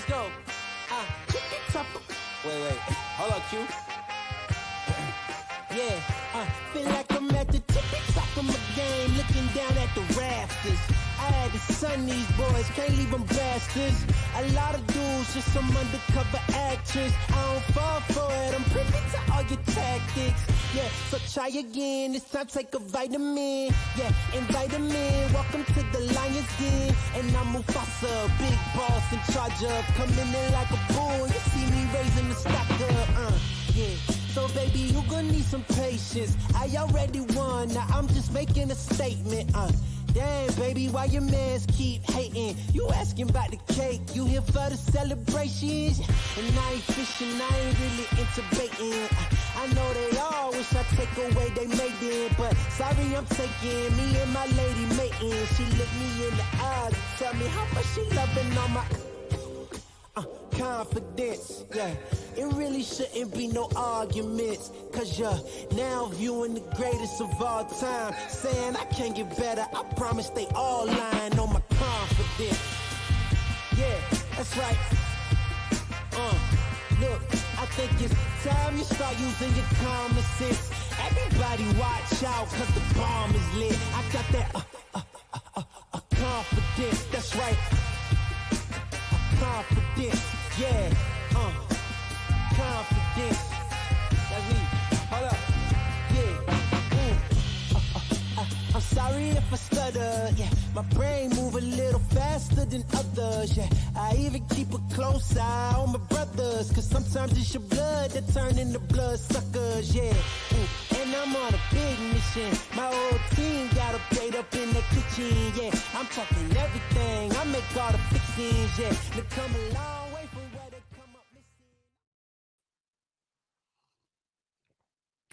go. Wait. Hold on, Q. Yeah, feel like I'm at the tippy top of my game, looking down at the rafters. I had to son these boys, can't leave them bastards. A lot of dudes, just some undercover actress. I don't fall for it, I'm privy to all your tactics. Yeah, so try again, this time take a vitamin. Yeah, invite them in, welcome to the Lion's Den. And I'm Mufasa, big boss in charge of coming in like a bull. You see me raising the stock up, yeah. So baby, you gonna need some patience. I already won, now I'm just making a statement, Damn, baby, why your mans keep hating? You asking about the cake, you here for the celebrations? And I ain't fishing, I ain't really into baiting. I know they all wish I take away they maiden, but sorry I'm taking me and my lady mating. She look me in the eyes and tell me how much she loving on my confidence, yeah. It really shouldn't be no arguments, cause you're now viewing the greatest of all time, saying I can't get better, I promise they all lying on my confidence. Yeah, that's right. Look, I think it's time you start using your common sense. Everybody watch out, cause the bomb is lit. I got that confidence, that's right. Confidence, yeah, confidence. That's me. Hold up, yeah. I'm sorry if I stutter, yeah. My brain move a little faster than others, yeah. I even keep a close eye on my brothers, cause sometimes it's your blood that turn into blood suckers, yeah. And I'm on a big mission. My whole team got a plate up in the kitchen, yeah. I'm talking everything, I make all the fixings, yeah. They come a long way from where they come up missing.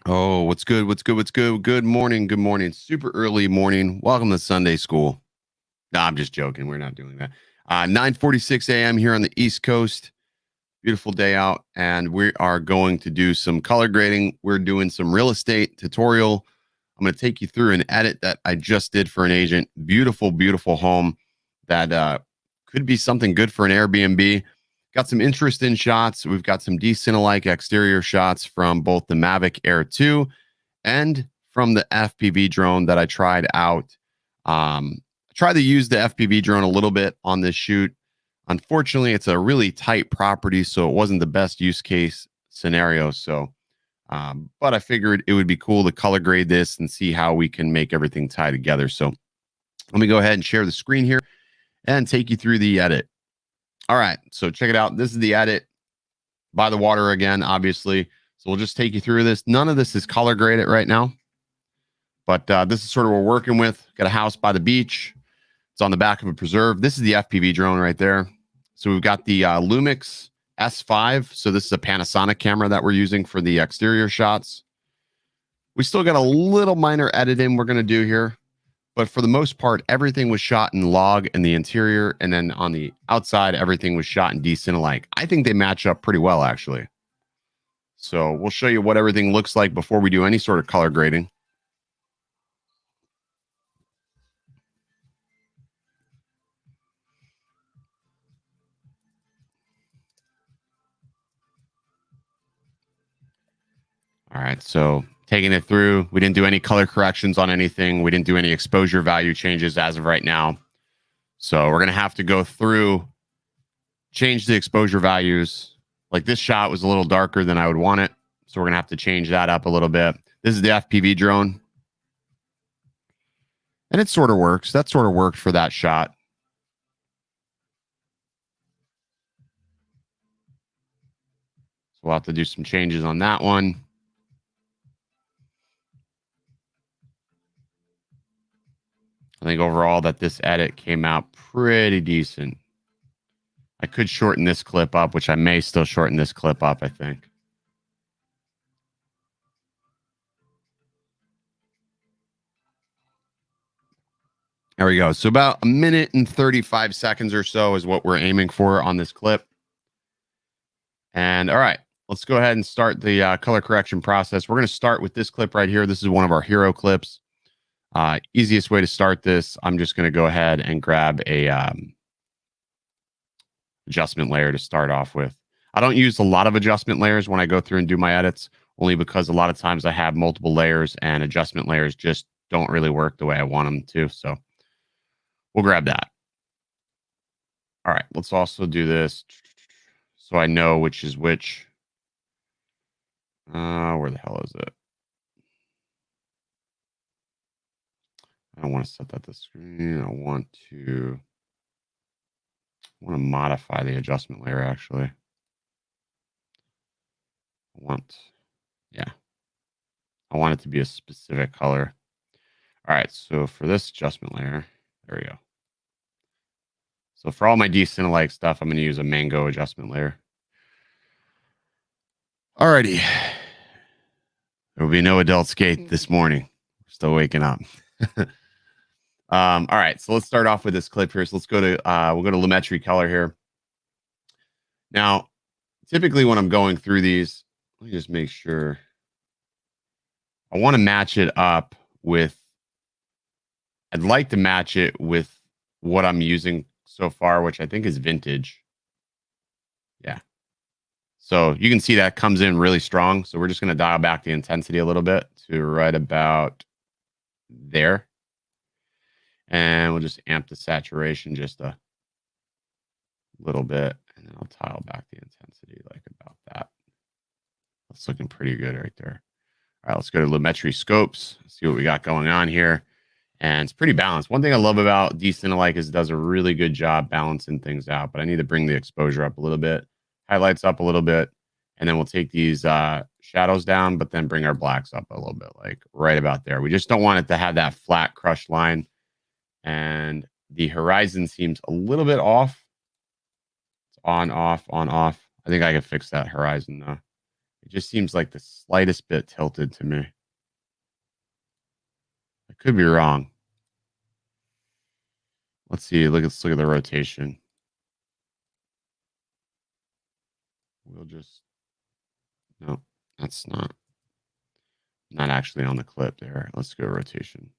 Oh, what's good? What's good? What's good? Good morning. Good morning. Super early morning. Welcome to Sunday school. No, I'm just joking. We're not doing that. 9:46 a.m. here on the East Coast. Beautiful day out, and we are going to do some color grading. We're doing some real estate tutorial. I'm going to take you through an edit that I just did for an agent. Beautiful, beautiful home that could be something good for an Airbnb. Got some interesting shots. We've got some D-Cinelike exterior shots from both the Mavic Air 2 and from the FPV drone that I tried out. I tried to use the FPV drone a little bit on this shoot. Unfortunately, it's a really tight property, so it wasn't the best use case scenario. So, but I figured it would be cool to color grade this and see how we can make everything tie together. So let me go ahead and share the screen here and take you through the edit. All right, so check it out. This is the edit by the water again, obviously. So we'll just take you through this. None of this is color graded right now, but this is sort of what we're working with. Got a house by the beach. It's on the back of a preserve. This is the FPV drone right there. So we've got the Lumix S5. So this is a Panasonic camera that we're using for the exterior shots. We still got a little minor editing we're going to do here. But for the most part, everything was shot in log in the interior. And then on the outside, everything was shot in D-Cinelike. I think they match up pretty well, actually. So we'll show you what everything looks like before we do any sort of color grading. All right, so taking it through, we didn't do any color corrections on anything. We didn't do any exposure value changes as of right now. So we're going to have to go through, change the exposure values. Like this shot was a little darker than I would want it. So we're going to have to change that up a little bit. This is the FPV drone. And it sort of works. That sort of worked for that shot. So we'll have to do some changes on that one. I think overall that this edit came out pretty decent. I could shorten this clip up, which I may still shorten this clip up, I think. There we go. So about 1 minute and 35 seconds or so is what we're aiming for on this clip. And all right, let's go ahead and start the color correction process. We're going to start with this clip right here. This is one of our hero clips. Easiest way to start this, I'm just going to go ahead and grab a adjustment layer to start off with. I don't use a lot of adjustment layers when I go through and do my edits, only because a lot of times I have multiple layers and adjustment layers just don't really work the way I want them to. So we'll grab that. All right, let's also do this so I know which is which. Where the hell is it? I don't want to set that to screen. I want to modify the adjustment layer, actually. I want it to be a specific color. All right, so for this adjustment layer, there we go. So for all my D-Cinelike stuff, I'm going to use a mango adjustment layer. Alrighty. There will be no adult skate this morning. We're still waking up. All right, so let's start off with this clip here. So let's go to we'll go to Lumetri color here. Now, typically when I'm going through these, let me just make sure. I want to match it up with, I'd like to match it with what I'm using so far, which I think is vintage. Yeah. So you can see that comes in really strong. So we're just going to dial back the intensity a little bit to right about there. And we'll just amp the saturation just a little bit. And then I'll tile back the intensity like about that. That's looking pretty good right there. All right, let's go to Lumetri scopes, see what we got going on here. And it's pretty balanced. One thing I love about D-Cinelike is it does a really good job balancing things out, but I need to bring the exposure up a little bit, highlights up a little bit, and then we'll take these shadows down, but then bring our blacks up a little bit, like right about there. We just don't want it to have that flat crushed line. And the horizon seems a little bit off. It's on, off, on, off. I think I can fix that horizon though. It just seems like the slightest bit tilted to me. I could be wrong. Let's see. Let's look at the rotation. We'll just, no, that's not actually on the clip there. Let's go rotation.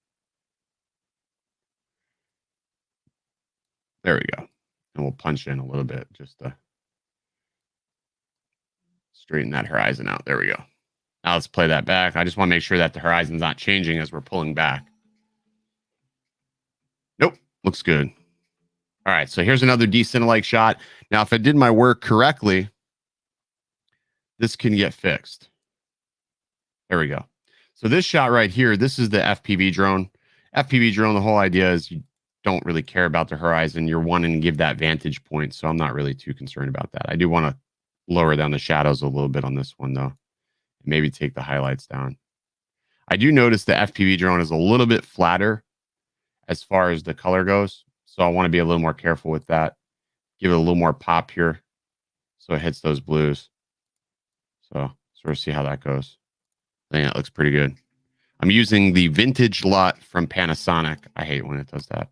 There we go. And we'll punch in a little bit just to straighten that horizon out. There we go. Now let's play that back. I just want to make sure that the horizon's not changing as we're pulling back. Nope. Looks good. All right. So here's another D-Cinelike shot. Now, if I did my work correctly, this can get fixed. There we go. So this shot right here, this is the FPV drone. FPV drone, the whole idea is you don't really care about the horizon. You're wanting to give that vantage point. So I'm not really too concerned about that. I do want to lower down the shadows a little bit on this one though. Maybe take the highlights down. I do notice the FPV drone is a little bit flatter as far as the color goes. So I want to be a little more careful with that. Give it a little more pop here so it hits those blues. So sort of see how that goes. I think that looks pretty good. I'm using the vintage LUT from Panasonic. I hate when it does that.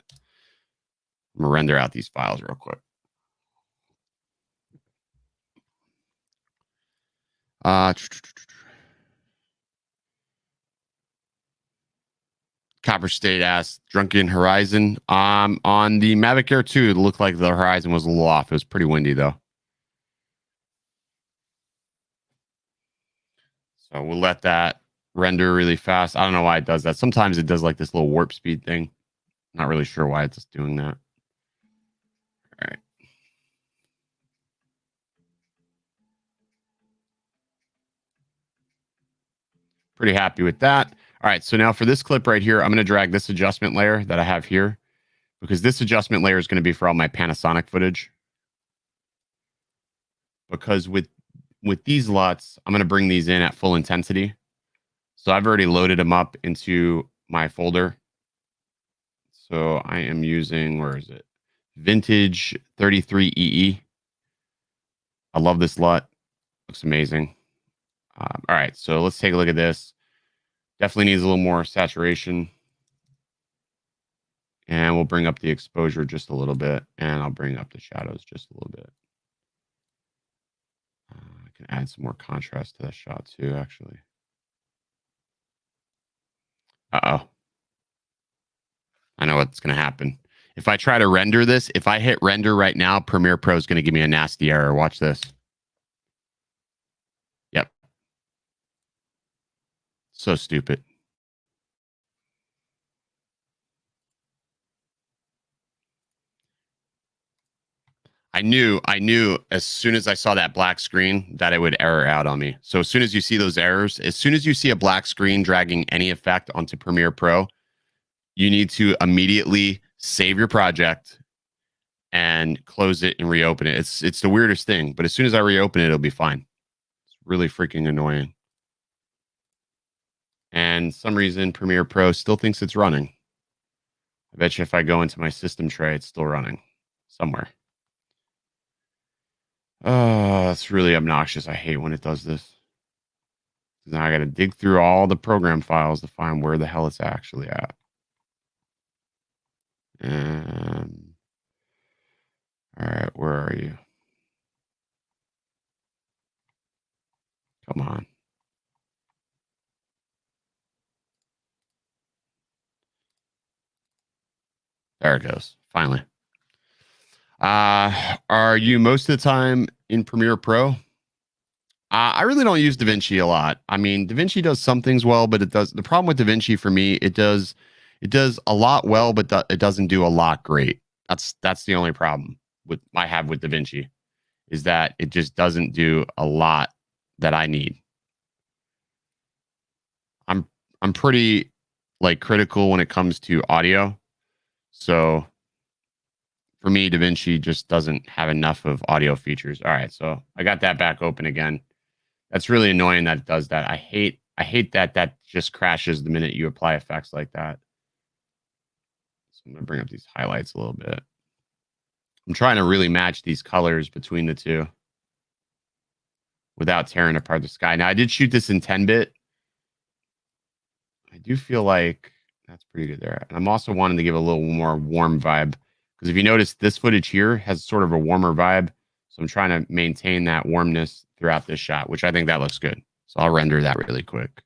I'm going to render out these files real quick. Copper State asked, Drunken Horizon. On the Mavic Air 2, it looked like the horizon was a little off. It was pretty windy, though. So we'll let that render really fast. I don't know why it does that. Sometimes it does like this little warp speed thing. Not really sure why it's just doing that. All right. Pretty happy with that. All right, so now for this clip right here, I'm going to drag this adjustment layer that I have here because this adjustment layer is going to be for all my Panasonic footage. Because with these LUTs, I'm going to bring these in at full intensity. So I've already loaded them up into my folder. So I am using, where is it? Vintage 33EE. I love this LUT. Looks amazing. All right, so let's take a look at this. Definitely needs a little more saturation. And we'll bring up the exposure just a little bit. And I'll bring up the shadows just a little bit. I can add some more contrast to that shot too, actually. Uh-oh. I know what's going to happen. If I try to render this, if I hit render right now, Premiere Pro is going to give me a nasty error. Watch this. Yep. So stupid. I knew as soon as I saw that black screen that it would error out on me. So as soon as you see those errors, as soon as you see a black screen dragging any effect onto Premiere Pro, you need to immediately save your project and close it and reopen it. It's the weirdest thing, but as soon as I reopen it, it'll be fine. It's really freaking annoying. And some reason Premiere Pro still thinks it's running. I bet you if I go into my system tray, it's still running somewhere. Oh, that's really obnoxious. I hate when it does this. Now I got to dig through all the program files to find where the hell it's actually at. All right, where are you? Come on. There it goes. Finally. Are you most of the time in Premiere Pro? I really don't use DaVinci a lot. I mean, DaVinci does some things well, but it does. The problem with DaVinci for me, it does a lot well, but it doesn't do a lot great. That's the only problem I have with DaVinci, is that it just doesn't do a lot that I need. I'm pretty like critical when it comes to audio. So for me, DaVinci just doesn't have enough of audio features. All right, so I got that back open again. That's really annoying that it does that. I hate that just crashes the minute you apply effects like that. So I'm gonna bring up these highlights a little bit. I'm trying to really match these colors between the two without tearing apart the sky. Now I did shoot this in 10-bit. I do feel like that's pretty good there. And I'm also wanting to give a little more warm vibe, because if you notice, this footage here has sort of a warmer vibe. So I'm trying to maintain that warmness throughout this shot, which I think that looks good. So I'll render that really quick.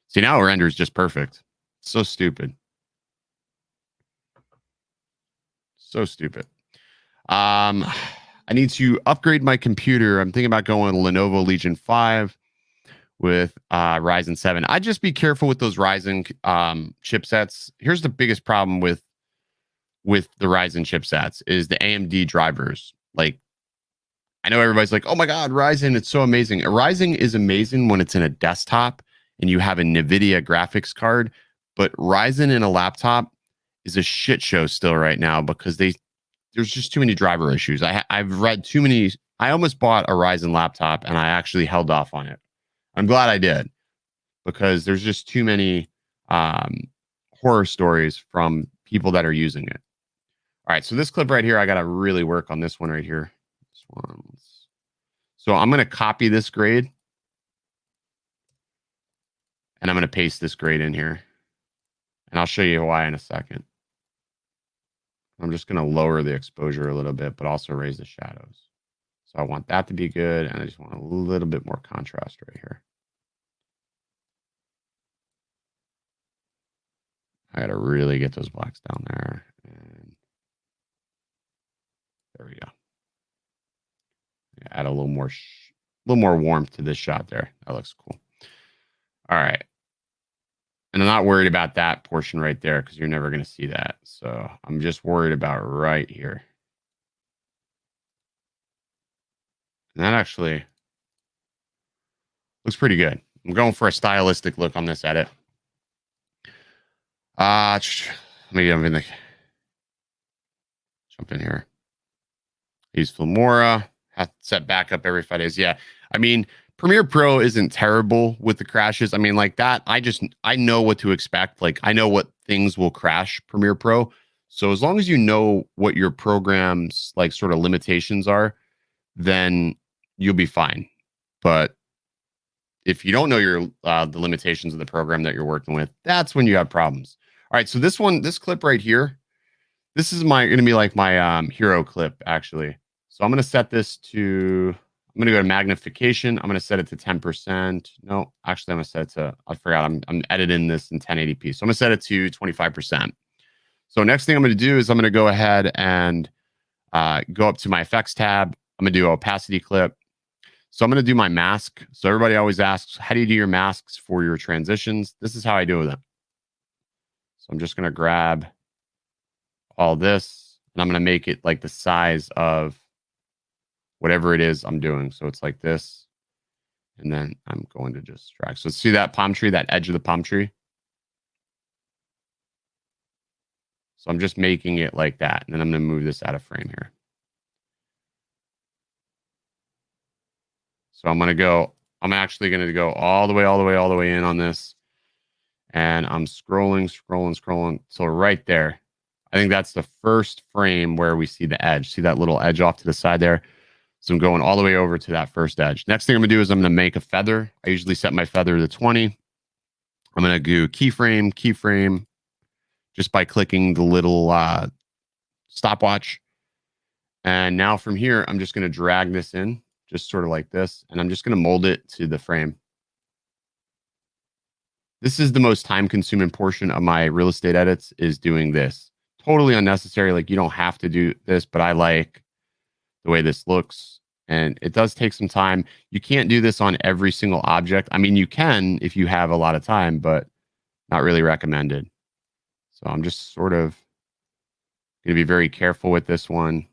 See, now it renders just perfect. So stupid. So stupid. I need to upgrade my computer. I'm thinking about going with Lenovo Legion 5 with Ryzen 7. I'd just be careful with those Ryzen chipsets. Here's the biggest problem with the Ryzen chipsets is the AMD drivers. Like, I know everybody's like, oh my God, Ryzen, it's so amazing. Ryzen is amazing when it's in a desktop and you have a NVIDIA graphics card, but Ryzen in a laptop is a shit show still right now, because there's just too many driver issues. I've read too many. I almost bought a Ryzen laptop and I actually held off on it. I'm glad I did, because there's just too many horror stories from people that are using it. All right, so this clip right here, I got to really work on this one right here. This one. So I'm going to copy this grade, and I'm going to paste this grade in here, and I'll show you why in a second. I'm just going to lower the exposure a little bit, but also raise the shadows. So I want that to be good, and I just want a little bit more contrast right here. I got to really get those blacks down there. And there we go. Add a little more warmth to this shot there. That looks cool. All right. And I'm not worried about that portion right there, because you're never going to see that. So I'm just worried about right here. And that actually looks pretty good. I'm going for a stylistic look on this edit. Maybe I'm going to jump in here. Use Filmora. Have to set back up every 5 days. Yeah. I mean, Premiere Pro isn't terrible with the crashes. I mean, like that, I know what to expect. Like, I know what things will crash Premiere Pro. So as long as you know what your program's like sort of limitations are, then you'll be fine. But if you don't know your the limitations of the program that you're working with, that's when you have problems. All right, so this clip right here, this is going to be like my hero clip, actually. So I'm going to set this to, I'm going to go to magnification. I'm going to set it to 10%. No, actually, I'm going to set it to, I forgot, I'm editing this in 1080p. So I'm going to set it to 25%. So next thing I'm going to do is I'm going to go ahead and go up to my effects tab. I'm going to do opacity clip. So I'm going to do my mask. So everybody always asks, how do you do your masks for your transitions? This is how I do them. So I'm just going to grab all this and I'm going to make it like the size of whatever it is I'm doing. So it's like this. And then I'm going to just drag. So see that palm tree, that edge of the palm tree? So I'm just making it like that. And then I'm going to move this out of frame here. So I'm actually going to go all the way in on this. And I'm scrolling till right there. I think that's the first frame where we see the edge. See that little edge off to the side there? So I'm going all the way over to that first edge. Next thing I'm going to do is I'm going to make a feather. I usually set my feather to 20. I'm going to do keyframe, just by clicking the little stopwatch. And now from here, I'm just going to drag this in, just sort of like this. And I'm just going to mold it to the frame. This is the most time-consuming portion of my real estate edits, is doing this. Totally unnecessary. Like, you don't have to do this, but I like the way this looks. And it does take some time. You can't do this on every single object. I mean, you can if you have a lot of time, but not really recommended. So I'm just sort of going to be very careful with this one,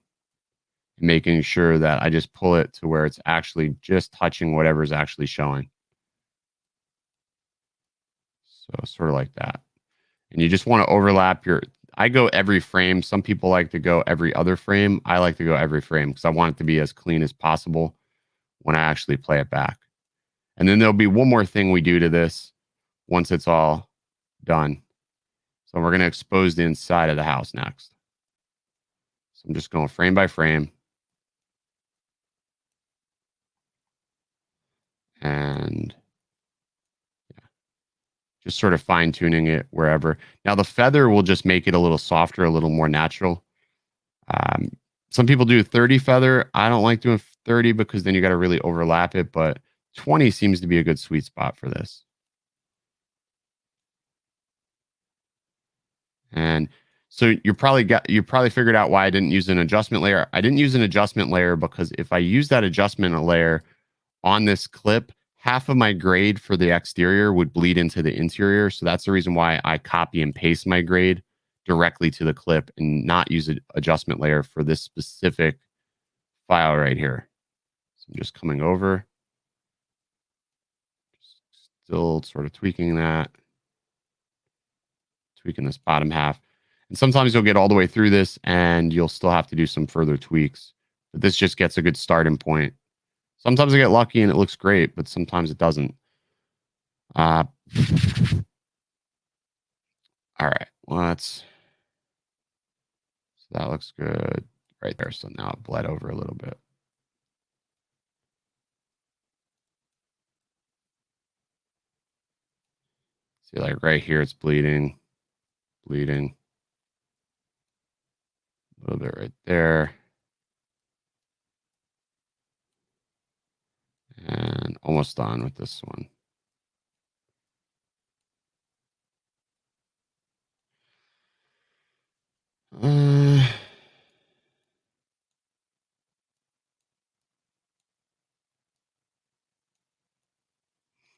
making sure that I just pull it to where it's actually just touching whatever is actually showing. So sort of like that. And you just want to overlap I go every frame. Some people like to go every other frame. I like to go every frame because I want it to be as clean as possible when I actually play it back. And then there'll be one more thing we do to this once it's all done. So we're going to expose the inside of the house next. So I'm just going frame by frame. And just sort of fine tuning it wherever. Now the feather will just make it a little softer, a little more natural. Some people do 30 feather. I don't like doing 30 because then you got to really overlap it, but 20 seems to be a good sweet spot for this. And so you probably figured out why I didn't use an adjustment layer. I didn't use an adjustment layer because if I use that adjustment layer on this clip, half of my grade for the exterior would bleed into the interior. So that's the reason why I copy and paste my grade directly to the clip and not use an adjustment layer for this specific file right here. So I'm just coming over, still sort of tweaking that, tweaking this bottom half. And sometimes you'll get all the way through this and you'll still have to do some further tweaks. But this just gets a good starting point. Sometimes I get lucky and it looks great, but sometimes it doesn't. All right, so that looks good right there. So now it bled over a little bit. See, like right here, it's bleeding. A little bit right there. And almost done with this one.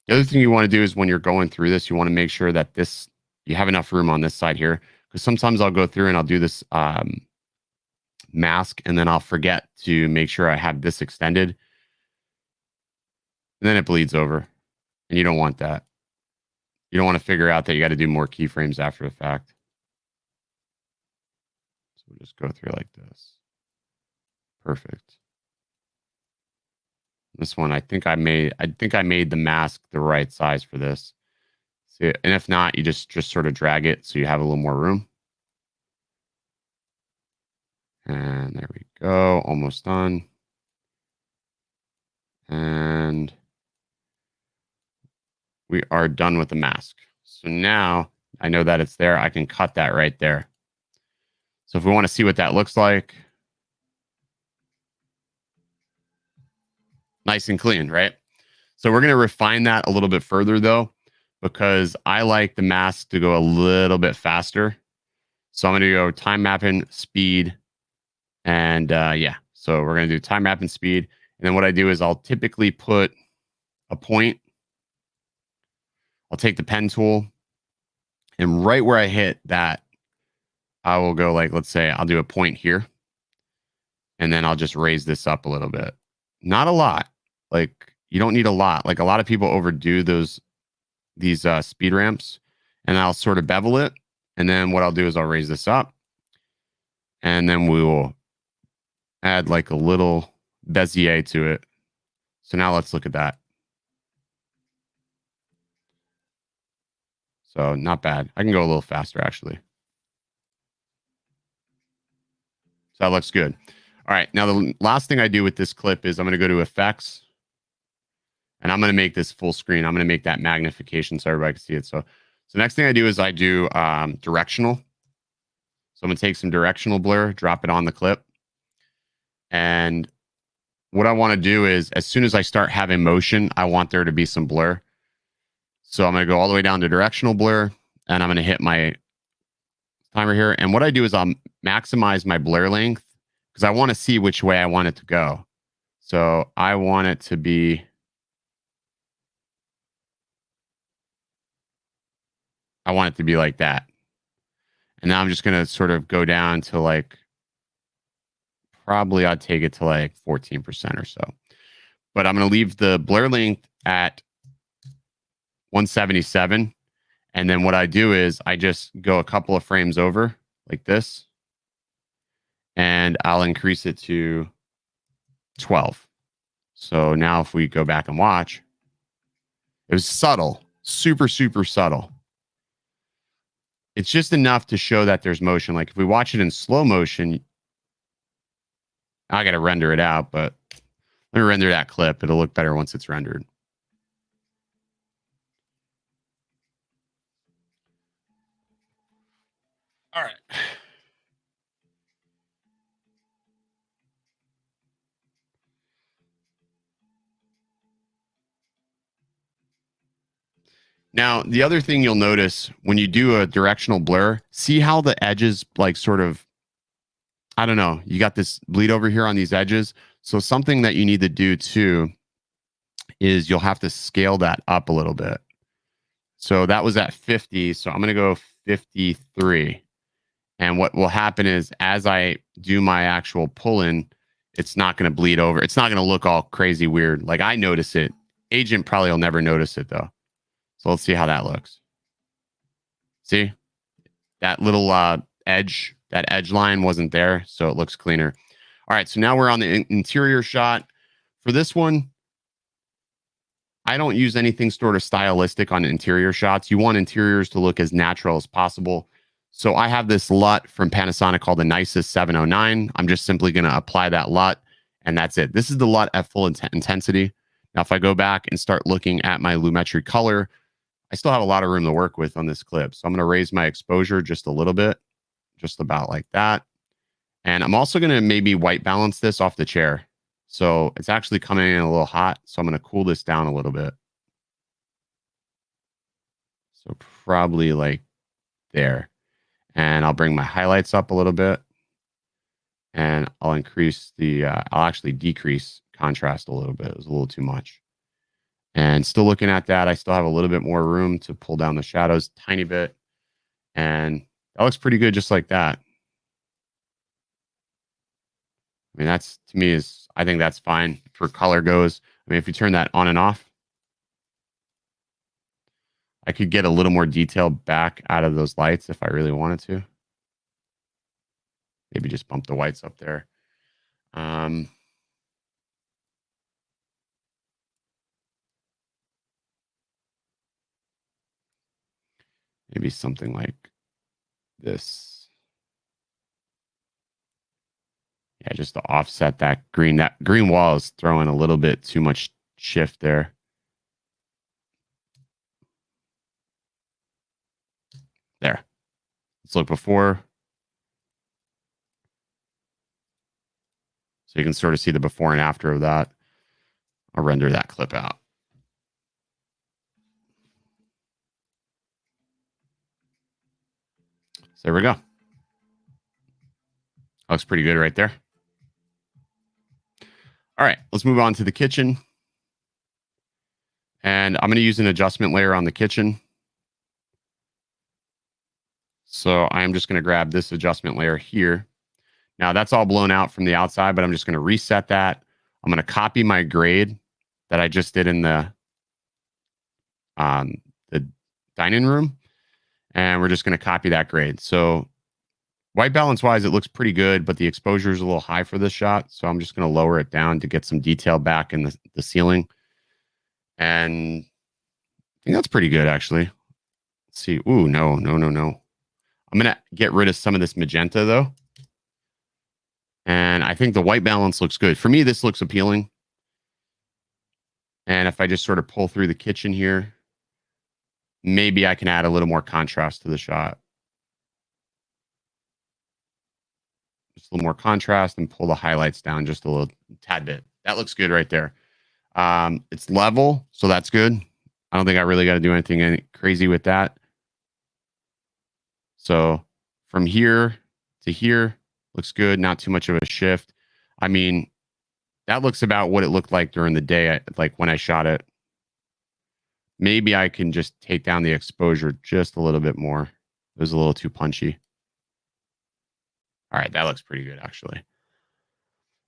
The other thing you want to do is when you're going through this, you want to make sure that you have enough room on this side here. Because sometimes I'll go through and I'll do this mask and then I'll forget to make sure I have this extended. And then it bleeds over. And you don't want that. You don't want to figure out that you got to do more keyframes after the fact. So we'll just go through like this. Perfect. This one, I think I made the mask the right size for this. See, and if not, you just sort of drag it so you have a little more room. And there we go, almost done. And we are done with the mask. So now I know that it's there. I can cut that right there. So if we want to see what that looks like, nice and clean, right? So we're going to refine that a little bit further though, because I like the mask to go a little bit faster. So I'm going to go time mapping, speed, and yeah. So we're going to do time mapping, speed. And then what I do is I'll typically put a point. I'll take the pen tool, and right where I hit that, I will go like, let's say I'll do a point here. And then I'll just raise this up a little bit. Not a lot. Like, you don't need a lot. Like, a lot of people overdo these speed ramps, and I'll sort of bevel it. And then what I'll do is I'll raise this up, and then we will add like a little Bezier to it. So now let's look at that. So not bad. I can go a little faster actually. So that looks good. All right. Now the last thing I do with this clip is I'm going to go to effects, and I'm going to make this full screen. I'm going to make that magnification so everybody can see it. So next thing I do is I do directional. So I'm going to take some directional blur, drop it on the clip. And what I want to do is, as soon as I start having motion, I want there to be some blur. So I'm going to go all the way down to directional blur, and I'm going to hit my timer here. And what I do is I'll maximize my blur length because I want to see which way I want it to go. So I want it to be, like that. And now I'm just going to sort of go down to like, probably I'd take it to like 14% or so. But I'm going to leave the blur length at 177. And then what I do is I just go a couple of frames over like this, and I'll increase it to 12. So now if we go back and watch, it was subtle, super, super subtle. It's just enough to show that there's motion. Like if we watch it in slow motion, I got to render it out, but let me render that clip. It'll look better once it's rendered. All right. Now, the other thing you'll notice when you do a directional blur, see how the edges like sort of, I don't know, you got this bleed over here on these edges. So something that you need to do too is you'll have to scale that up a little bit. So that was at 50. So I'm going to go 53. And what will happen is as I do my actual pull in, it's not going to bleed over. It's not going to look all crazy weird. Like I notice it. Agent probably will never notice it though. So let's see how that looks. See that little edge, that edge line wasn't there. So it looks cleaner. All right. So now we're on the interior shot. For this one, I don't use anything sort of stylistic on interior shots. You want interiors to look as natural as possible. So I have this LUT from Panasonic called the Nicest 709. I'm just simply going to apply that LUT, and that's it. This is the LUT at full intensity. Now, if I go back and start looking at my lumetri color, I still have a lot of room to work with on this clip. So I'm going to raise my exposure just a little bit, just about like that. And I'm also going to maybe white balance this off the chair. So it's actually coming in a little hot. So I'm going to cool this down a little bit. So probably like there. And I'll bring my highlights up a little bit. And I'll increase the, I'll actually decrease contrast a little bit. It was a little too much. And still looking at that, I still have a little bit more room to pull down the shadows a tiny bit. And that looks pretty good just like that. I mean, that's, to me, is, I think that's fine for color goes. I mean, if you turn that on and off, I could get a little more detail back out of those lights if I really wanted to. Maybe just bump the whites up there. Maybe something like this. Yeah, just to offset that green. That green wall is throwing a little bit too much shift there. There. Let's look before. So you can sort of see the before and after of that. I'll render that clip out. So there we go. Looks pretty good right there. All right, let's move on to the kitchen. And I'm going to use an adjustment layer on the kitchen. So I'm just going to grab this adjustment layer here. Now that's all blown out from the outside, but I'm just going to reset that. I'm going to copy my grade that I just did in the dining room. And we're just going to copy that grade. So white balance wise, it looks pretty good, but the exposure is a little high for this shot. So I'm just going to lower it down to get some detail back in the ceiling. And I think that's pretty good, actually. Let's see. Ooh, no. I'm going to get rid of some of this magenta, though. And I think the white balance looks good. For me, this looks appealing. And if I just sort of pull through the kitchen here, maybe I can add a little more contrast to the shot. Just a little more contrast and pull the highlights down just a little tad bit. That looks good right there. It's level, so that's good. I don't think I really got to do anything crazy with that. So from here to here, looks good. Not too much of a shift. I mean, that looks about what it looked like during the day, like when I shot it. Maybe I can just take down the exposure just a little bit more. It was a little too punchy. All right, that looks pretty good, actually.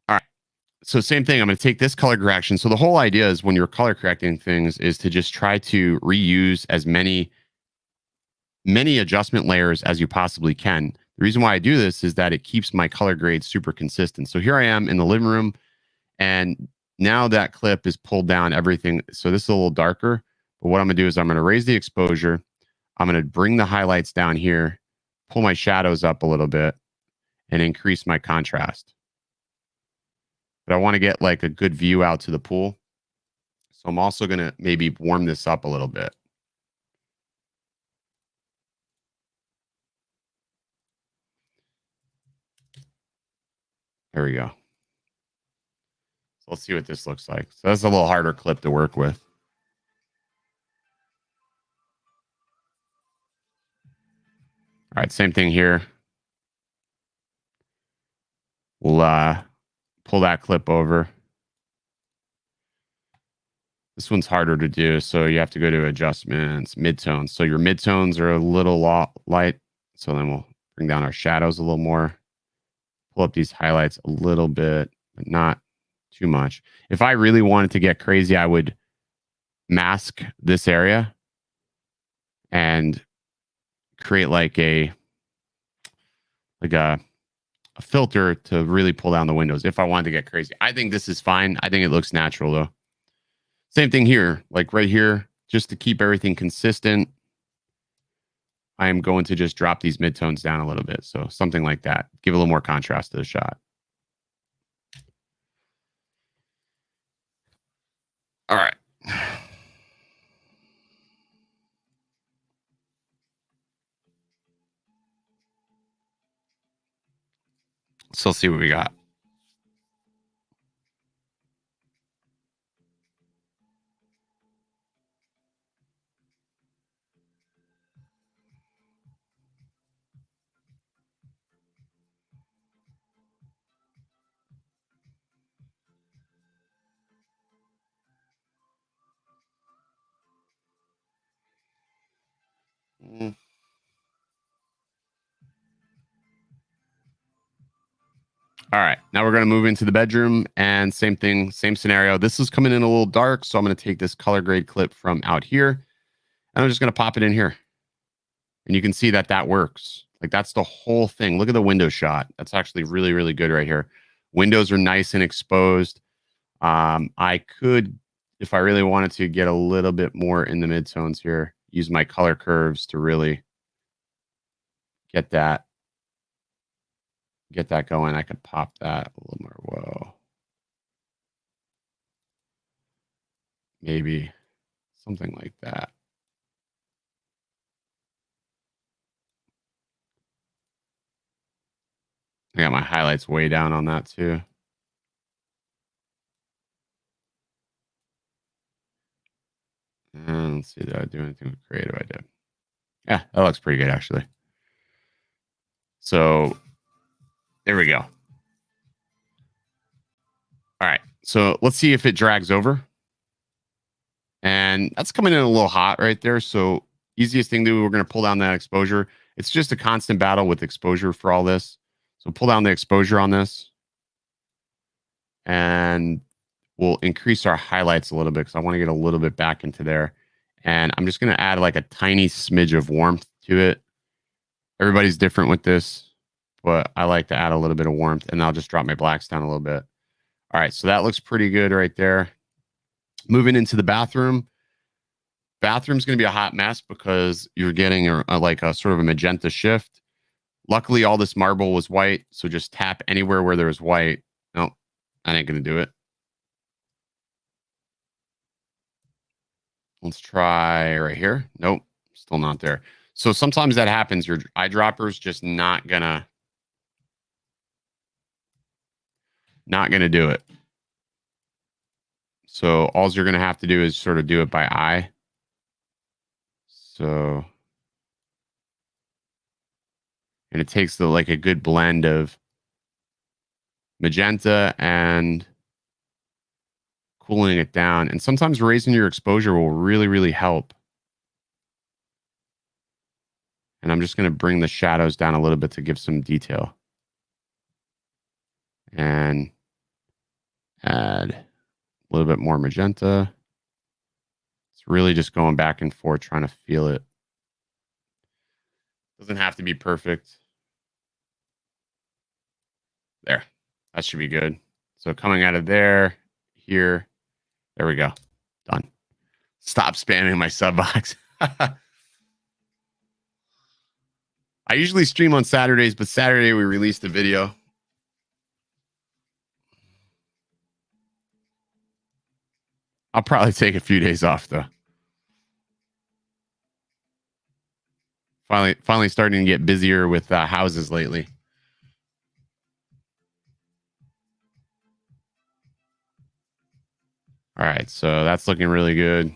All right, so same thing. I'm going to take this color correction. So the whole idea is when you're color correcting things is to just try to reuse as many adjustment layers as you possibly can. The reason why I do this is that it keeps my color grade super consistent. So here I am in the living room, and now that clip is pulled down everything. So this is a little darker, but what I'm going to do is I'm going to raise the exposure. I'm going to bring the highlights down here, pull my shadows up a little bit, and increase my contrast. But I want to get like a good view out to the pool. So I'm also going to maybe warm this up a little bit. There we go. So let's see what this looks like. So that's a little harder clip to work with. All right, same thing here. We'll pull that clip over. This one's harder to do, so you have to go to adjustments, midtones. So your midtones are a little light. So then we'll bring down our shadows a little more. Pull up these highlights a little bit, but not too much. If I really wanted to get crazy, I would mask this area and create like a filter to really pull down the windows if I wanted to get crazy. I think this is fine. I think it looks natural though. Same thing here, like right here, just to keep everything consistent. I am going to just drop these midtones down a little bit. So something like that. Give a little more contrast to the shot. All right. So let's see what we got. All right, now we're going to move into the bedroom, and same thing, same scenario. This is coming in a little dark, so I'm going to take this color grade clip from out here, and I'm just going to pop it in here. And you can see that that works. Like that's the whole thing. Look at the window shot. That's actually really, really good right here. Windows are nice and exposed. I could, if I really wanted to, get a little bit more in the midtones here, use my color curves to really get that going. I could pop that a little more. Whoa. Maybe something like that. I got my highlights way down on that too. And let's see, did I do anything with creative? I did. Yeah, that looks pretty good actually. So there we go. So let's see if it drags over. And that's coming in a little hot right there. So easiest thing to do, we're going to pull down that exposure. It's just a constant battle with exposure for all this. So pull down the exposure on this. And we'll increase our highlights a little bit because I want to get a little bit back into there. And I'm just going to add like a tiny smidge of warmth to it. Everybody's different with this, but I like to add a little bit of warmth, and I'll just drop my blacks down a little bit. All right, so that looks pretty good right there. Moving into the bathroom. Bathroom's going to be a hot mess because you're getting like a sort of a magenta shift. Luckily, all this marble was white, so just tap anywhere where there was white. No, I ain't going to do it. Let's try right here. Nope, still not there. So sometimes that happens. Your eyedropper's just not gonna do it. So all you're gonna have to do is sort of do it by eye. So, and it takes like a good blend of magenta and cooling it down. And sometimes raising your exposure will really, really help. And I'm just going to bring the shadows down a little bit to give some detail. And add a little bit more magenta. It's really just going back and forth, trying to feel it. Doesn't have to be perfect. There. That should be good. So coming out of there, here, there we go. Done. Stop spamming my sub box. I usually stream on Saturdays, but Saturday we released a video. I'll probably take a few days off though. Finally starting to get busier with houses lately. All right, so that's looking really good.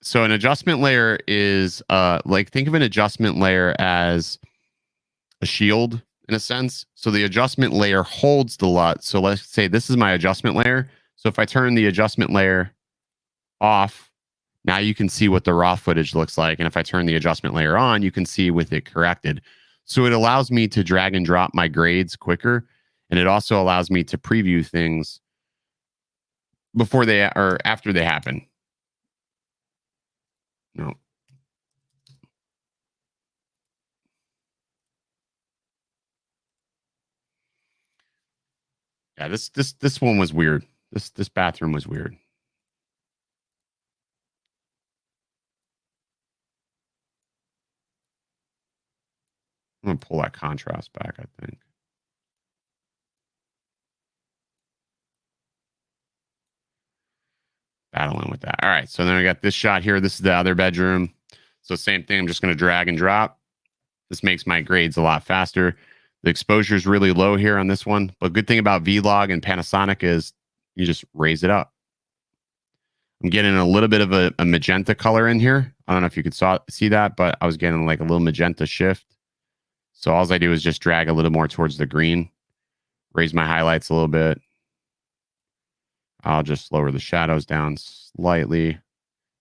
So an adjustment layer is like, think of an adjustment layer as a shield in a sense. So the adjustment layer holds the LUT. So let's say this is my adjustment layer. So if I turn the adjustment layer off, now you can see what the raw footage looks like. And if I turn the adjustment layer on, you can see with it corrected. So it allows me to drag and drop my grades quicker. And it also allows me to preview things before they or after they happen. No. Yeah, this one was weird. This bathroom was weird. I'm gonna pull that contrast back, I think. Battling with that. All right, so then I got this shot here. This is the other bedroom. So same thing, I'm just gonna drag and drop. This makes my grades a lot faster. The exposure is really low here on this one, but good thing about Vlog and Panasonic is you just raise it up. I'm getting a little bit of a magenta color in here. I don't know if you could see that, but I was getting like a little magenta shift. So all I do is just drag a little more towards the green, raise my highlights a little bit. I'll just lower the shadows down slightly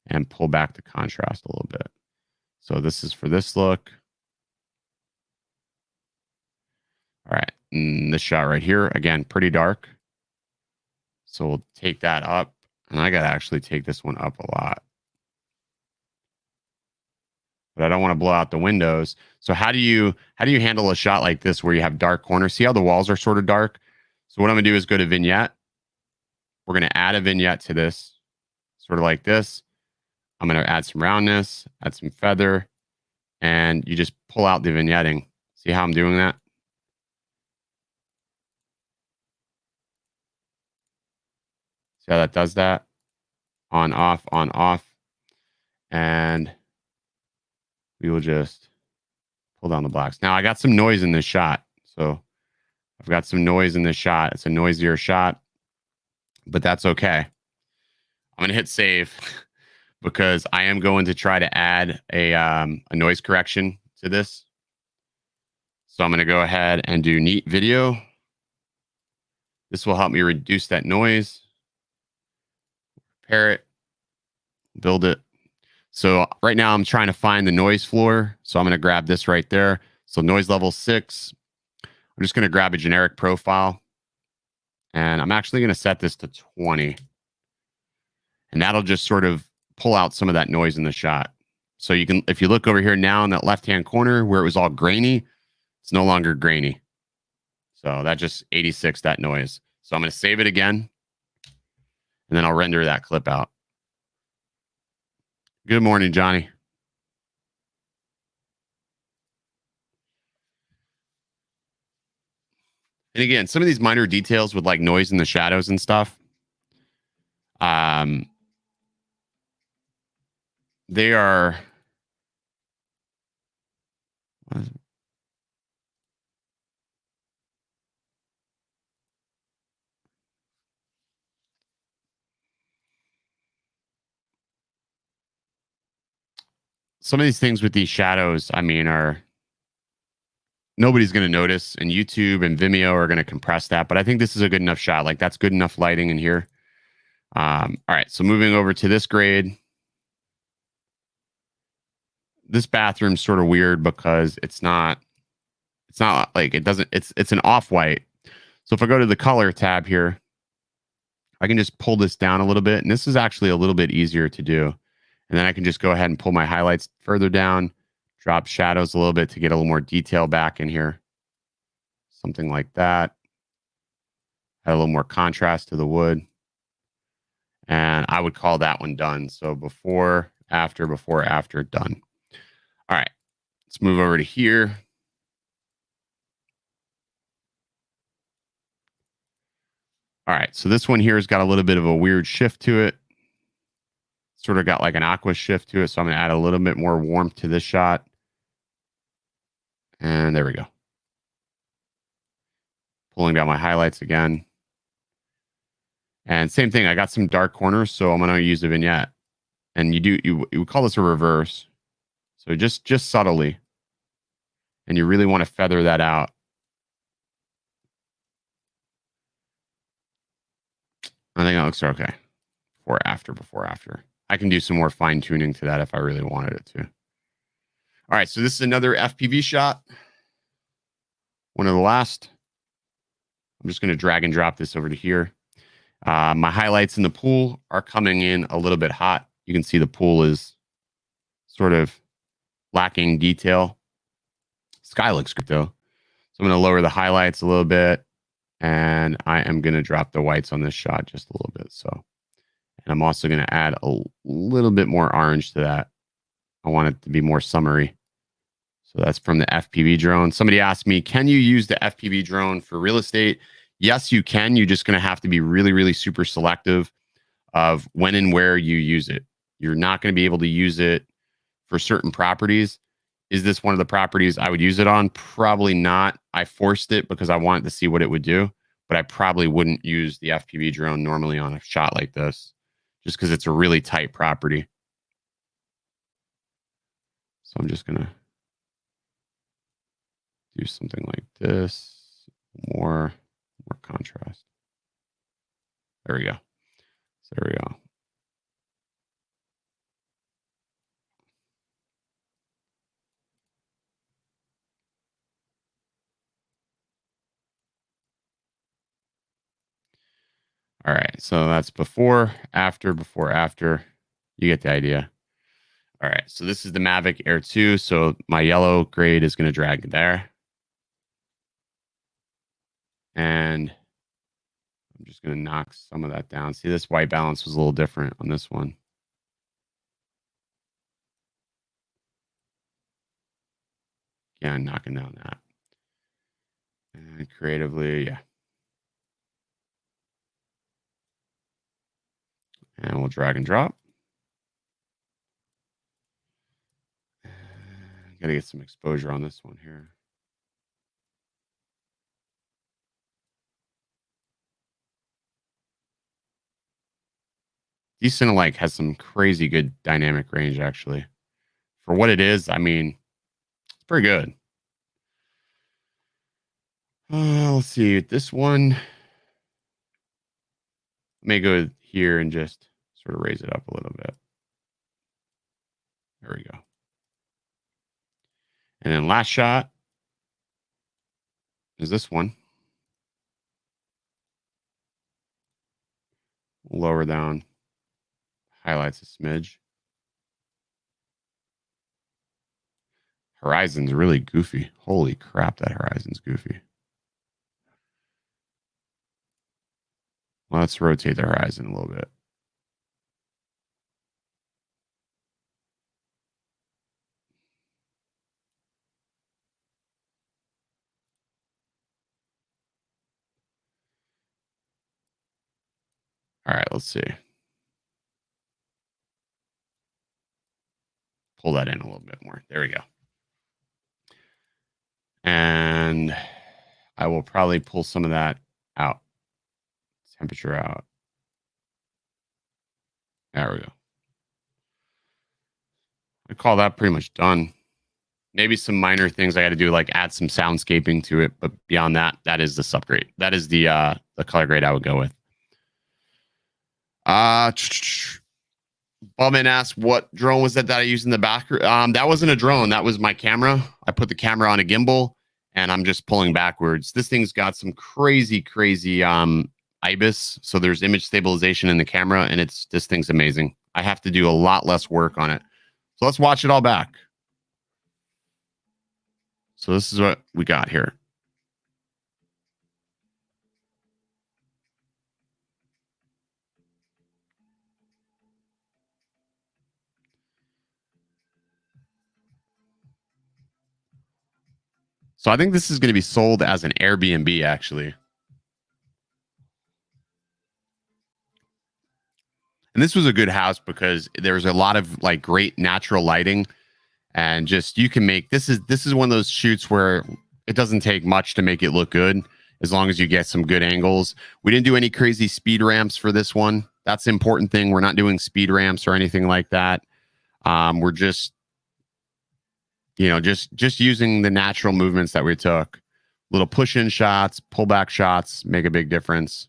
and pull back the contrast a little bit. So this is for this look. All right, and this shot right here, again, pretty dark. So we'll take that up, and I gotta actually take this one up a lot. But I don't want to blow out the windows. So how do you handle a shot like this where you have dark corners? See how the walls are sort of dark? So what I'm gonna do is go to vignette. We're gonna add a vignette to this, sort of like this. I'm gonna add some roundness, add some feather, and you just pull out the vignetting. See how I'm doing that? See how that does that? On, off, on, off. And we will just pull down the blacks. Now I got some noise in this shot. So I've got some noise in this shot. It's a noisier shot, but that's okay. I'm going to hit save because I am going to try to add a noise correction to this. So I'm going to go ahead and do neat video. This will help me reduce that noise. Pair it, build it. So right now I'm trying to find the noise floor. So I'm going to grab this right there. So noise level 6. I'm just going to grab a generic profile. And I'm actually going to set this to 20. And that'll just sort of pull out some of that noise in the shot. So you can, if you look over here now in that left-hand corner where it was all grainy, it's no longer grainy. So that just 86 that noise. So I'm going to save it again. And then I'll render that clip out. Good morning, Johnny. And again, some of these minor details with like noise in the shadows and stuff, they are some of these things with these shadows, I mean, are nobody's going to notice, and YouTube and Vimeo are going to compress that. But I think this is a good enough shot. Like that's good enough lighting in here. All right. So moving over to this grade. This bathroom's sort of weird because it's not like it doesn't, it's an off-white. So if I go to the color tab here, I can just pull this down a little bit. And this is actually a little bit easier to do. And then I can just go ahead and pull my highlights further down, drop shadows a little bit to get a little more detail back in here. Something like that. Add a little more contrast to the wood. And I would call that one done. So before, after, done. All right, let's move over to here. All right, so this one here has got a little bit of a weird shift to it. Sort of got like an aqua shift to it. So I'm going to add a little bit more warmth to this shot. And there we go. Pulling down my highlights again. And same thing, I got some dark corners, so I'm going to use a vignette. And you would call this a reverse. So just subtly. And you really want to feather that out. I think that looks okay. Before, after. I can do some more fine tuning to that if I really wanted it to. All right, so this is another FPV shot. One of the last. I'm just going to drag and drop this over to here. My highlights in the pool are coming in a little bit hot. You can see the pool is sort of lacking detail. Sky looks good though. So I'm going to lower the highlights a little bit. And I am going to drop the whites on this shot just a little bit. So, and I'm also going to add a little bit more orange to that. I want it to be more summery. So that's from the FPV drone. Somebody asked me, can you use the FPV drone for real estate? Yes, you can. You're just going to have to be really, really super selective of when and where you use it. You're not going to be able to use it for certain properties. Is this one of the properties I would use it on? Probably not. I forced it because I wanted to see what it would do, but I probably wouldn't use the FPV drone normally on a shot like this just because it's a really tight property. So I'm just going to do something like this. More contrast. There we go. So there we go. All right, so that's before, after. You get the idea. All right, so this is the Mavic Air 2. So my yellow grade is going to drag there. And I'm just going to knock some of that down. See, this white balance was a little different on this one. Again, knocking down that. And creatively, yeah. And we'll drag and drop. Got to get some exposure on this one here. D-Cinelike has some crazy good dynamic range, actually. For what it is, I mean, it's pretty good. Let's see. This one, I may go here and just sort of raise it up a little bit. There we go. And then last shot is this one. Lower down, highlights a smidge. Horizon's really goofy. Holy crap, that horizon's goofy. Let's rotate the horizon a little bit. All right, let's see. Pull that in a little bit more. There we go. And I will probably pull some of that out. Temperature out. There we go. I call that pretty much done. Maybe some minor things I got to do, like add some soundscaping to it, but beyond that, that is the subgrade. That is the color grade I would go with. Bubman asked, what drone was that I used in the back? That wasn't a drone. That was my camera. I put the camera on a gimbal, and I'm just pulling backwards. This thing's got some crazy IBIS. So there's image stabilization in the camera, and this thing's amazing. I have to do a lot less work on it. So let's watch it all back. So this is what we got here. So I think this is going to be sold as an Airbnb, actually. And this was a good house because there's a lot of like great natural lighting, and just you can make this is one of those shoots where it doesn't take much to make it look good as long as you get some good angles. We didn't do any crazy speed ramps for this one. That's the important thing. We're not doing speed ramps or anything like that. We're just, you know, just using the natural movements that we took. Little push-in shots, pull-back shots make a big difference.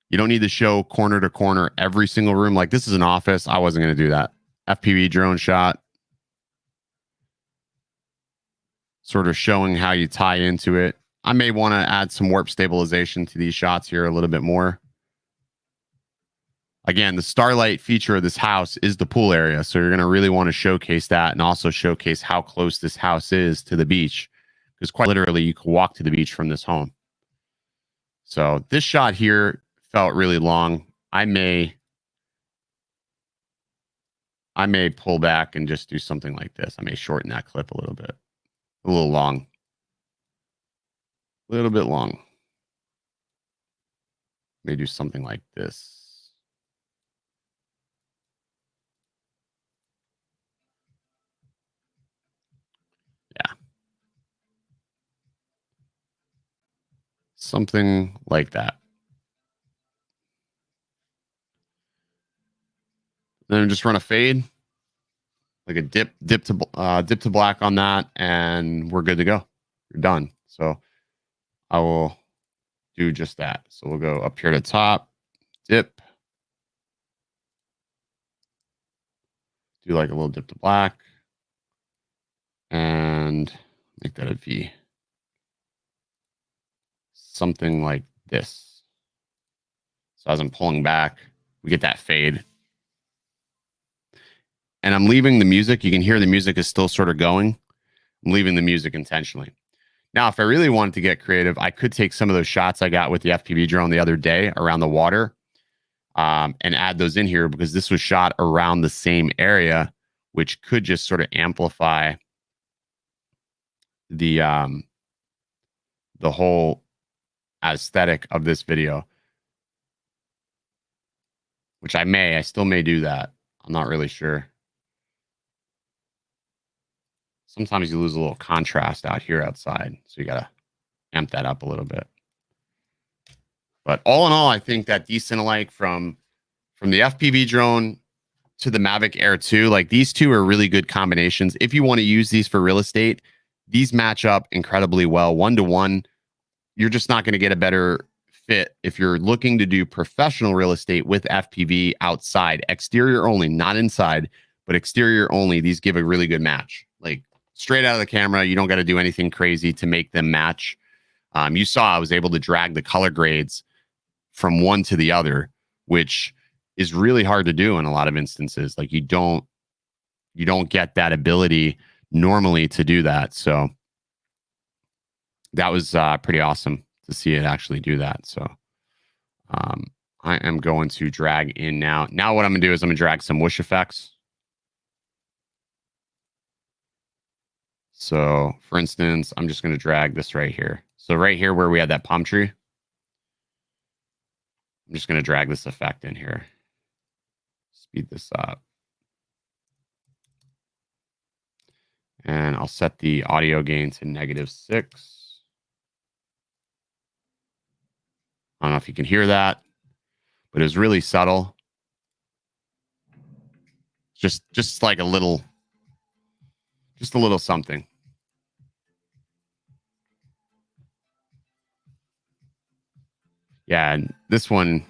You don't need to show corner to corner every single room. Like this is an office. I wasn't going to do that. FPV drone shot. Sort of showing how you tie into it. I may want to add some warp stabilization to these shots here a little bit more. Again, the starlight feature of this house is the pool area. So you're going to really want to showcase that and also showcase how close this house is to the beach. Because quite literally, you can walk to the beach from this home. So this shot here felt really long. I may pull back and just do something like this. I may shorten that clip a little bit. A little long. A little bit long. May do something like this. Yeah. Something like that. Then just run a fade, like a dip to black on that, and we're good to go. You're done. So I will do just that. So we'll go up here to top, dip, do like a little dip to black, and make that a V. Something like this. So as I'm pulling back, we get that fade. And I'm leaving the music. You can hear the music is still sort of going. I'm leaving the music intentionally. Now, if I really wanted to get creative, I could take some of those shots I got with the FPV drone the other day around the water and add those in here because this was shot around the same area, which could just sort of amplify the whole aesthetic of this video, which I still may do that. I'm not really sure. Sometimes you lose a little contrast out here outside. So you got to amp that up a little bit. But all in all, I think that D-Cinelike from the FPV drone to the Mavic Air 2, like these two are really good combinations. If you want to use these for real estate, these match up incredibly well. 1-to-1, you're just not going to get a better fit if you're looking to do professional real estate with FPV outside, exterior only, not inside, but exterior only. These give a really good match. Like straight out of the camera, you don't got to do anything crazy to make them match. You saw I was able to drag the color grades from one to the other, which is really hard to do in a lot of instances. Like you don't get that ability normally to do that. So that was pretty awesome to see it actually do that. So I am going to drag in now. Now what I'm going to do is I'm going to drag some whoosh effects. So for instance, I'm just going to drag this right here. So right here where we had that palm tree, I'm just going to drag this effect in here. Speed this up. And I'll set the audio gain to -6. I don't know if you can hear that, but it was really subtle. Just like a little something. Yeah, and this one,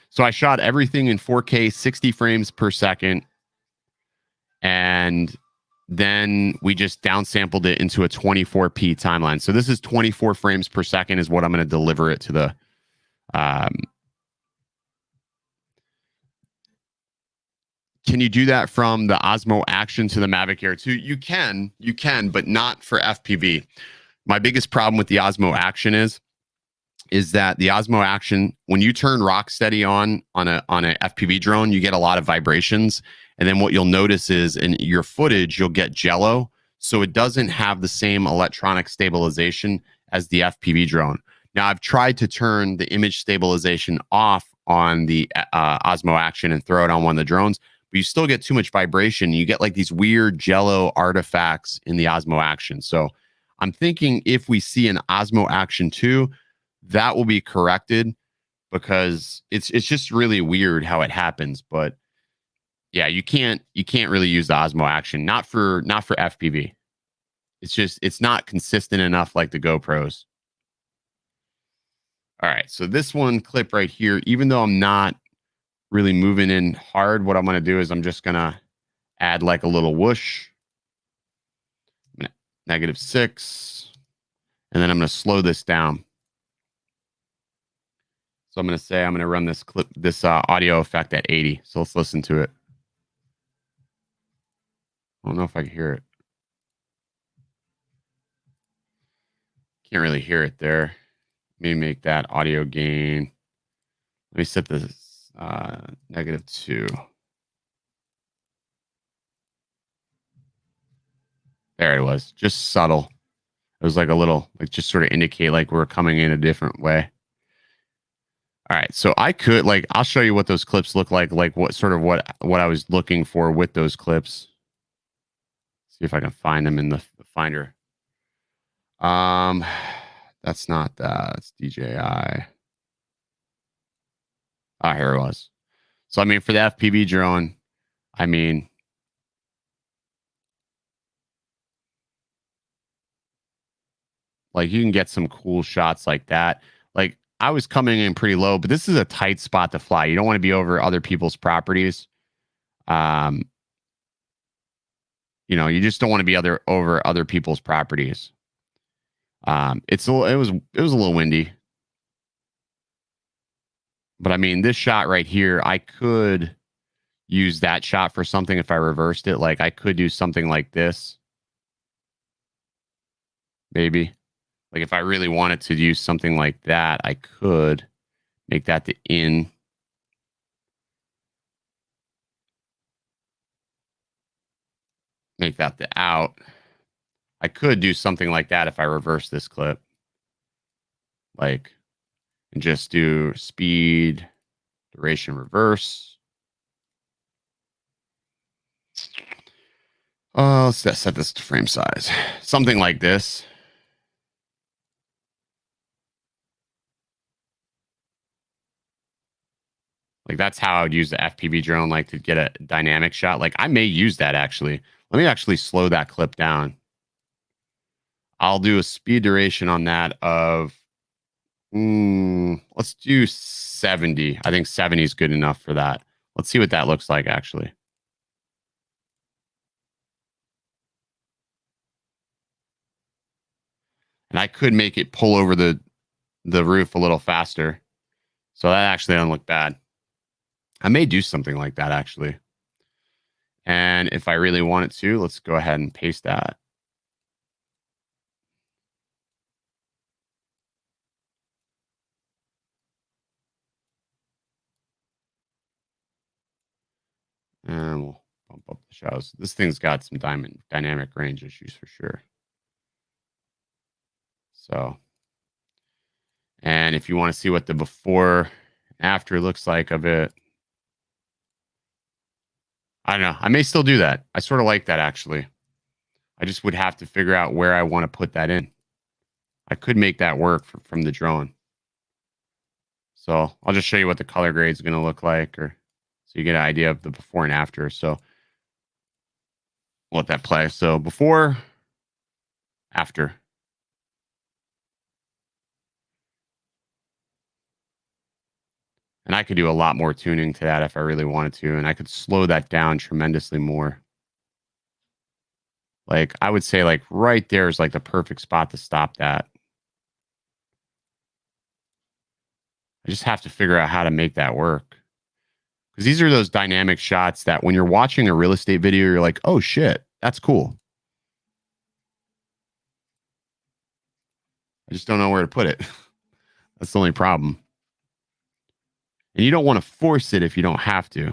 so I shot everything in 4K, 60 frames per second. And then we just downsampled it into a 24p timeline. So this is 24 frames per second is what I'm going to deliver it to the can you do that from the Osmo Action to the Mavic Air 2? You can, but not for FPV. My biggest problem with the Osmo Action is that the Osmo Action, when you turn Rocksteady on a FPV drone, you get a lot of vibrations. And then what you'll notice is in your footage, you'll get jello. So it doesn't have the same electronic stabilization as the FPV drone. Now, I've tried to turn the image stabilization off on the Osmo Action and throw it on one of the drones, but you still get too much vibration. You get like these weird jello artifacts in the Osmo Action. So I'm thinking if we see an Osmo Action 2, that will be corrected because it's just really weird how it happens. But yeah, you can't really use the Osmo Action, not for FPV. It's not consistent enough like the GoPros. All right, so this one clip right here, even though I'm not really moving in hard, what I'm going to do is I'm just going to add like a little whoosh, -6, and then I'm going to slow this down. So I'm going to say I'm going to run this clip, this audio effect at 80. So let's listen to it. I don't know if I can hear it. Can't really hear it there. Let me make that audio gain. Let me set this -2. There it was. Just subtle. It was like a little, like just sort of indicate like we're coming in a different way. All right, so I could like I'll show you what those clips look like what sort of what I was looking for with those clips. See if I can find them in the finder. That's not that. It's DJI. Ah, here it was. So I mean, for the FPV drone, I mean, like you can get some cool shots like that. Like I was coming in pretty low, but this is a tight spot to fly. You don't want to be over other people's properties. You know, you just don't want to be over other people's properties. It was a little windy. But I mean, this shot right here, I could use that shot for something if I reversed it. Like I could do something like this. Maybe. Like if I really wanted to use something like that, I could make that the in. Make that the out. I could do something like that if I reverse this clip. Like, and just do speed, duration, reverse. Let's set this to frame size. Something like this. Like that's how I would use the FPV drone, like to get a dynamic shot. Like I may use that actually. Let me actually slow that clip down. I'll do a speed duration on that of, let's do 70. I think 70 is good enough for that. Let's see what that looks like, actually. And I could make it pull over the roof a little faster. So that actually doesn't look bad. I may do something like that, actually. And if I really wanted to, let's go ahead and paste that. And we'll bump up the shadows. This thing's got some dynamic range issues for sure. So, and if you want to see what the before after looks like of it, I don't know. I may still do that. I sort of like that, actually. I just would have to figure out where I want to put that in. I could make that work from the drone. So I'll just show you what the color grade is going to look like, or so you get an idea of the before and after. So we'll let that play. So before, after. And I could do a lot more tuning to that if I really wanted to. And I could slow that down tremendously more. Like, I would say, like, right there is like the perfect spot to stop that. I just have to figure out how to make that work. Because these are those dynamic shots that when you're watching a real estate video, you're like, oh, shit, that's cool. I just don't know where to put it. That's the only problem. And you don't want to force it if you don't have to.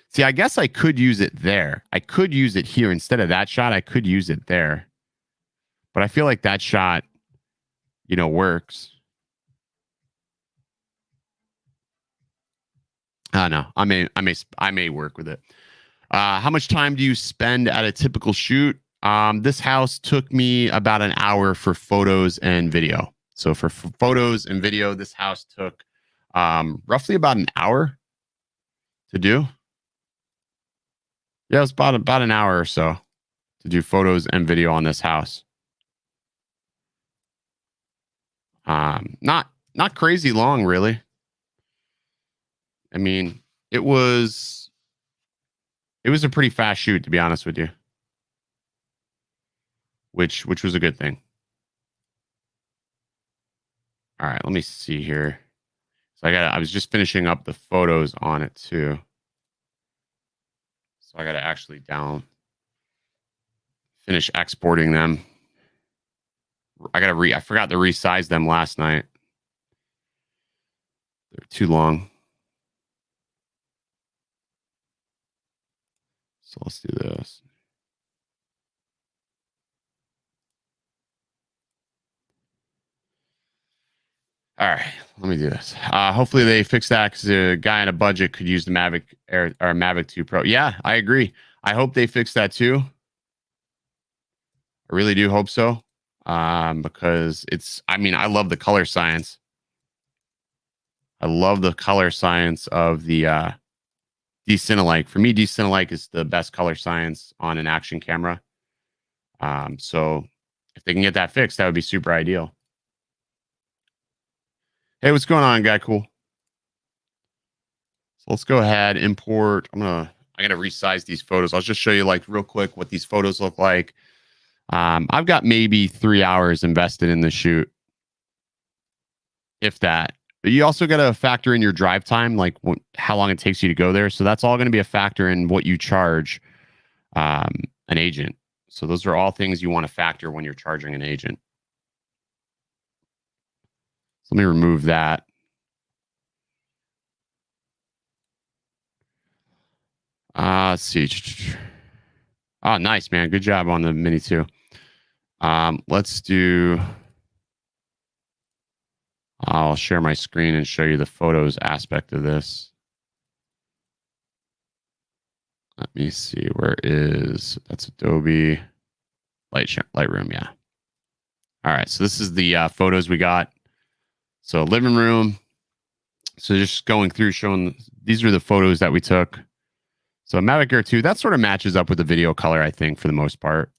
See, I guess I could use it there. I could use it here. Instead of that shot, I could use it there. But I feel like that shot, you know, works. I don't know. I may work with it. How much time do you spend at a typical shoot? This house took me about an hour for photos and video. So for photos and video, this house took roughly about an hour to do. Yeah, it was about an hour or so to do photos and video on this house. Not crazy long, really. I mean, it was a pretty fast shoot, to be honest with you, which was a good thing. All right, let me see here. So I was just finishing up the photos on it too. So I got to actually finish exporting them. I forgot to resize them last night. They're too long. So let's do this. All right, let me do this. Hopefully they fix that, because a guy on a budget could use the Mavic Air or Mavic 2 Pro. Yeah, I agree. I hope they fix that too. I really do hope so, because I love the color science. I love the color science of the D-Cinelike. For me, D-Cinelike is the best color science on an action camera. So if they can get that fixed, that would be super ideal. Hey, what's going on, guy? Cool. So let's go ahead, import. I got to resize these photos. I'll just show you like real quick what these photos look like. I've got maybe 3 hours invested in the shoot, if that. But you also got to factor in your drive time, like how long it takes you to go there. So that's all going to be a factor in what you charge an agent. So those are all things you want to factor when you're charging an agent. So let me remove that. Let's see. Oh, nice, man. Good job on the Mini 2. Let's do... I'll share my screen and show you the photos aspect of this. Let me see. That's Adobe Lightroom. Yeah. All right. So this is the photos we got. So living room. So just going through showing, these are the photos that we took. So Mavic Air 2, that sort of matches up with the video color, I think, for the most part.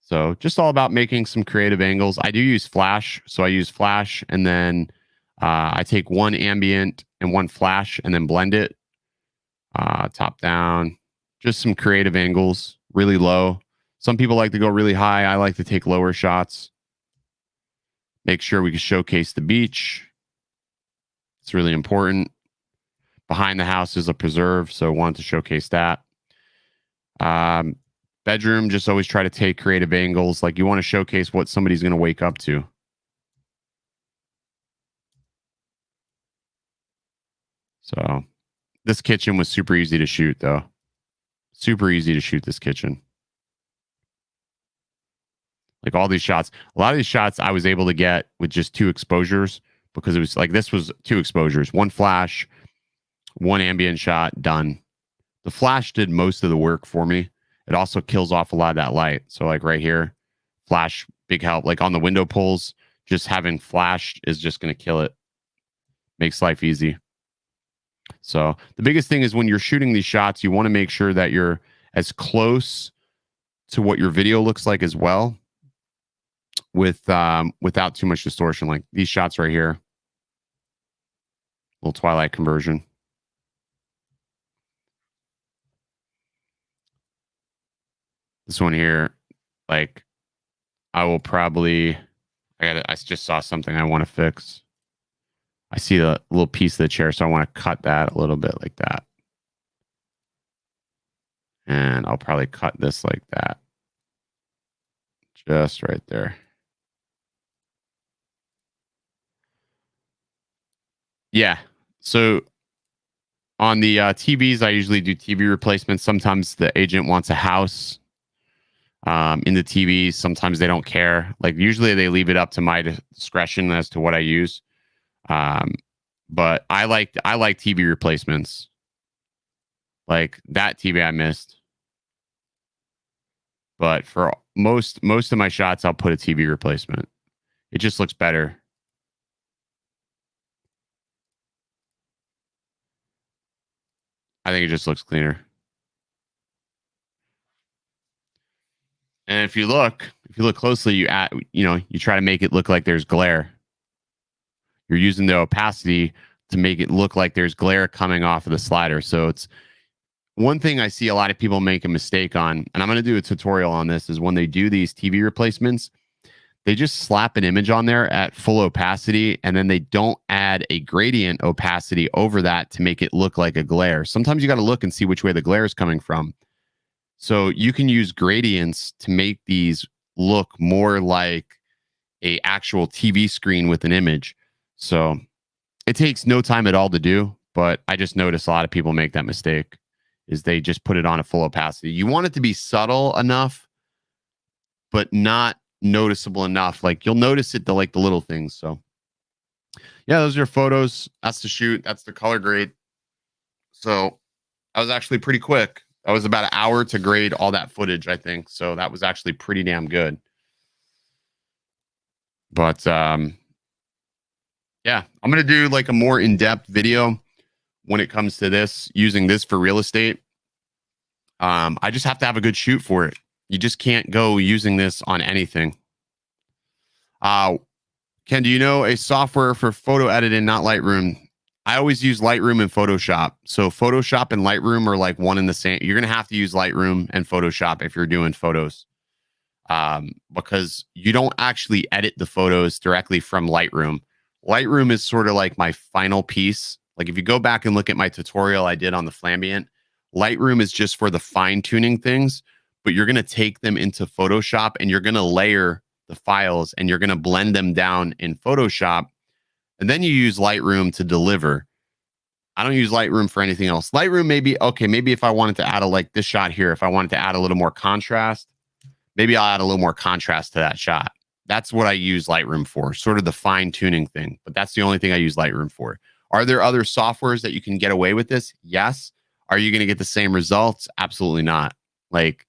So just all about making some creative angles. I do use flash. So I use flash and then I take one ambient and one flash and then blend it top down. Just some creative angles, really low. Some people like to go really high. I like to take lower shots. Make sure we can showcase the beach. It's really important. Behind the house is a preserve, so I wanted to showcase that. Bedroom, just always try to take creative angles. Like you want to showcase what somebody's going to wake up to. So this kitchen was super easy to shoot, though. Super easy to shoot this kitchen. Like all these shots, a lot of these shots I was able to get with just 2 exposures because it was like this was 2 exposures, 1 flash, 1 ambient shot, done. The flash did most of the work for me. It also kills off a lot of that light. So like right here, flash, big help. Like on the window pulls, just having flash is just going to kill it. Makes life easy. So the biggest thing is when you're shooting these shots, you want to make sure that you're as close to what your video looks like as well, without too much distortion. Like these shots right here, little twilight conversion. This one here, like I will probably, I just saw something I want to fix. I see the little piece of the chair, so I want to cut that a little bit like that. And I'll probably cut this like that. Just right there. Yeah. So on the TVs, I usually do TV replacements. Sometimes the agent wants a house in the TVs. Sometimes they don't care. Like usually they leave it up to my discretion as to what I use. But I like TV replacements. Like that TV I missed. But for most of my shots, I'll put a TV replacement. It just looks better. I think it just looks cleaner. And if you look closely, you try to make it look like there's glare. You're using the opacity to make it look like there's glare coming off of the slider. So it's one thing I see a lot of people make a mistake on, and I'm going to do a tutorial on this, is when they do these TV replacements, they just slap an image on there at full opacity, and then they don't add a gradient opacity over that to make it look like a glare. Sometimes you got to look and see which way the glare is coming from. So you can use gradients to make these look more like a actual TV screen with an image. So it takes no time at all to do, but I just notice a lot of people make that mistake, is they just put it on a full opacity. You want it to be subtle enough, but not noticeable enough. Like you'll notice it, the little things. So yeah, those are your photos. That's the shoot. That's the color grade. So I was actually pretty quick. That was about an hour to grade all that footage, I think. So that was actually pretty damn good. But yeah, I'm going to do like a more in-depth video when it comes to this, using this for real estate. I just have to have a good shoot for it. You just can't go using this on anything. Ken, do you know a software for photo editing, not Lightroom? I always use Lightroom and Photoshop. So Photoshop and Lightroom are like one and the same. You're going to have to use Lightroom and Photoshop if you're doing photos, because you don't actually edit the photos directly from Lightroom. Lightroom is sort of like my final piece. Like if you go back and look at my tutorial I did on the Flambient, Lightroom is just for the fine tuning things, but you're going to take them into Photoshop and you're going to layer the files and you're going to blend them down in Photoshop. And then you use Lightroom to deliver. I don't use Lightroom for anything else. Lightroom maybe if I wanted to add like this shot here, if I wanted to add a little more contrast, maybe I'll add a little more contrast to that shot. That's what I use Lightroom for, sort of the fine tuning thing. But that's the only thing I use Lightroom for. Are there other softwares that you can get away with this? Yes. Are you going to get the same results? Absolutely not. Like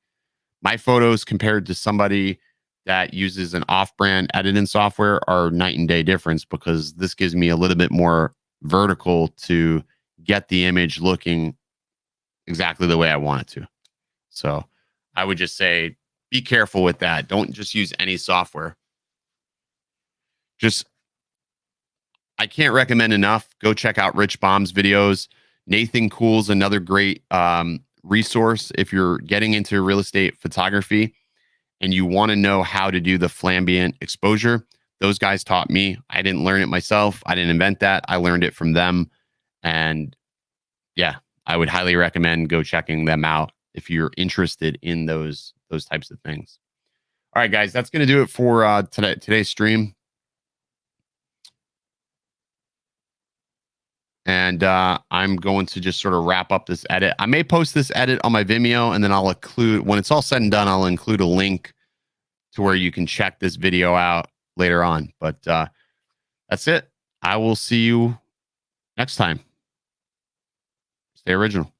my photos compared to somebody that uses an off-brand editing software are night and day difference, because this gives me a little bit more vertical to get the image looking exactly the way I want it to. So I would just say, be careful with that. Don't just use any software. I can't recommend enough. Go check out Rich Baum's videos. Nathan Cool's another great resource if you're getting into real estate photography and you want to know how to do the flambient exposure. Those guys taught me. I didn't learn it myself. I didn't invent that. I learned it from them. And yeah, I would highly recommend go checking them out if you're interested in those types of things. All right, guys, that's going to do it for today's stream. And I'm going to just sort of wrap up this edit. I may post this edit on my Vimeo, and then I'll include, when it's all said and done, I'll include a link to where you can check this video out later on. But that's it. I will see you next time. Stay original.